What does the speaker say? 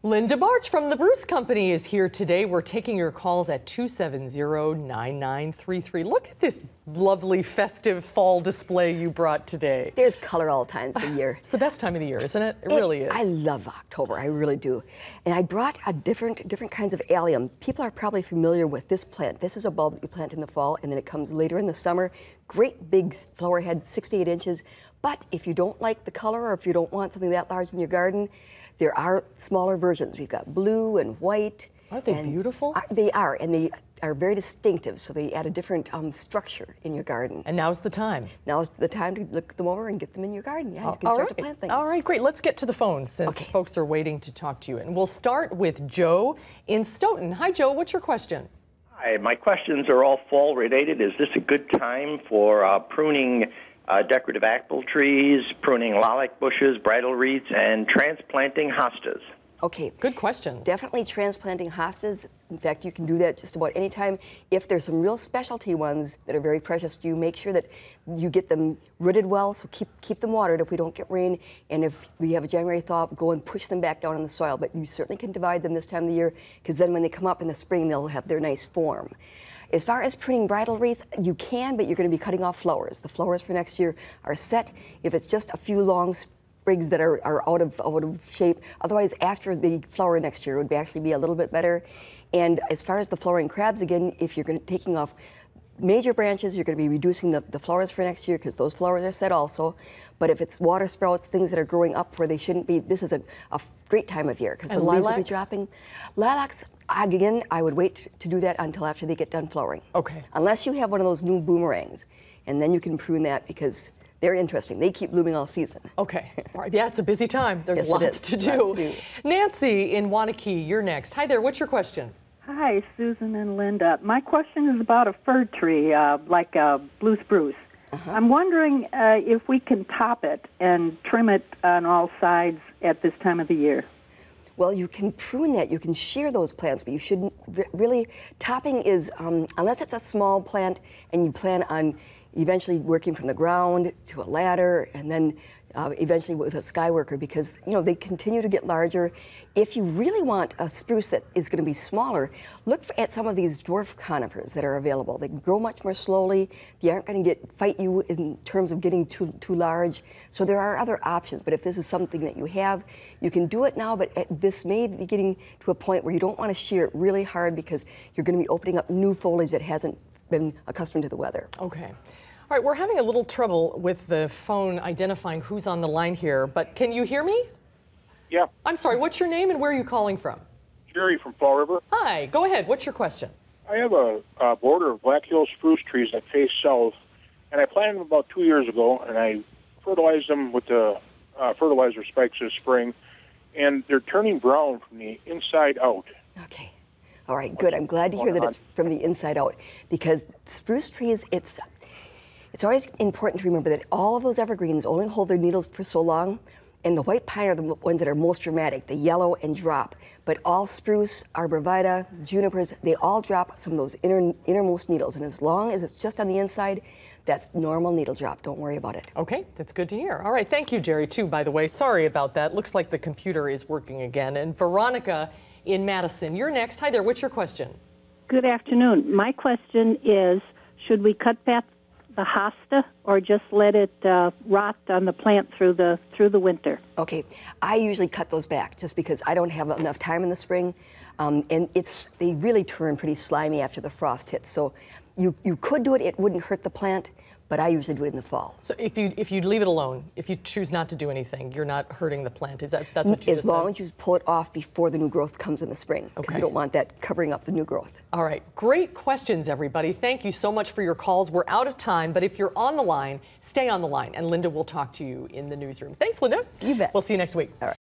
Linda Barcz from the Barcz Company is here today. We're taking your calls at 270-9933. Look at this lovely festive fall display you brought today. There's color all times of the year. It's the best time of the year, isn't it? It really is. I love October, I really do. And I brought a different kinds of allium. People are probably familiar with this plant. This is a bulb that you plant in the fall, and then it comes later in the summer. Great big flower head, 6 to 8 inches. But if you don't like the color, or if you don't want something that large in your garden, there are smaller versions. We've got blue and white. Aren't they beautiful? They are, and they are very distinctive, so they add a different structure in your garden. And now's the time. Now's the time to look them over and get them in your garden. Yeah, you can start to plant things. All right, great. Let's get to the phone since folks are waiting to talk to you. And we'll start with Joe in Stoughton. Hi, Joe. What's your question? Hi, my questions are all fall related. Is this a good time for pruning decorative apple trees, pruning lilac bushes, bridal wreaths, and transplanting hostas? Okay. Good questions. Definitely transplanting hostas. In fact, you can do that just about any time. If there's some real specialty ones that are very precious to you, make sure that you get them rooted well, so keep them watered if we don't get rain. And if we have a January thaw, go and push them back down in the soil. But you certainly can divide them this time of the year, because then when they come up in the spring, they'll have their nice form. As far as pruning bridal wreath, you can, but you're going to be cutting off flowers. The flowers for next year are set. If it's just a few long sprigs that are out of shape, otherwise after the flower next year would actually be a little bit better. And as far as the flowering crabs, again, if you're going to taking off major branches, you're going to be reducing the flowers for next year, because those flowers are set also. But if it's water sprouts, things that are growing up where they shouldn't be, this is a great time of year, because the leaves will be dropping. Lilacs, again, I would wait to do that until after they get done flowering. Okay. Unless you have one of those new boomerangs, and then you can prune that, because they're interesting. They keep blooming all season. Okay. All right. Yeah, it's a busy time. There's Yes, lots to do. Lots to do. Nancy in Wanakee, you're next. Hi there. What's your question? Hi, Susan and Linda. My question is about a fir tree, like a blue spruce. I'm wondering if we can top it and trim it on all sides at this time of the year. Well, you can prune that. You can shear those plants, but you shouldn't really. Topping is, unless it's a small plant and you plan on eventually working from the ground to a ladder, and then eventually with a skyworker, because they continue to get larger. If you really want a spruce that is going to be smaller, look at some of these dwarf conifers that are available. They grow much more slowly. They aren't going to fight you in terms of getting too large. So there are other options. But if this is something that you have, you can do it now. But this may be getting to a point where you don't want to shear it really hard, because you're going to be opening up new foliage that hasn't been accustomed to the weather. Okay. All right, we're having a little trouble with the phone identifying who's on the line here, but can you hear me? Yeah. I'm sorry, what's your name and where are you calling from? Jerry from Fall River. Hi, go ahead. What's your question? I have a border of Black Hill spruce trees that face south, and I planted them about 2 years ago, and I fertilized them with the fertilizer spikes this spring, and they're turning brown from the inside out. Okay. All right, good. I'm glad to hear that it's from the inside out, because spruce trees, it's always important to remember that all of those evergreens only hold their needles for so long, and the white pine are the ones that are most dramatic, the yellow and drop. But all spruce, arborvitae, junipers, they all drop some of those innermost needles, and as long as it's just on the inside, that's normal needle drop. Don't worry about it. Okay, that's good to hear. All right, thank you, Jerry, too, by the way. Sorry about that. Looks like the computer is working again. And Veronica in Madison, you're next. Hi there, what's your question? Good afternoon. My question is, should we cut back the hosta or just let it rot on the plant through the winter? Okay, I usually cut those back just because I don't have enough time in the spring, and they really turn pretty slimy after the frost hits. So you could do it; it wouldn't hurt the plant, but I usually do it in the fall. So if you leave it alone, if you choose not to do anything, you're not hurting the plant. That's what you just said? As long as you pull it off before the new growth comes in the spring, because you don't want that covering up the new growth. All right, great questions, everybody. Thank you so much for your calls. We're out of time, but if you're on the line, stay on the line, and Linda will talk to you in the newsroom. Thanks, Linda. You bet. We'll see you next week. All right.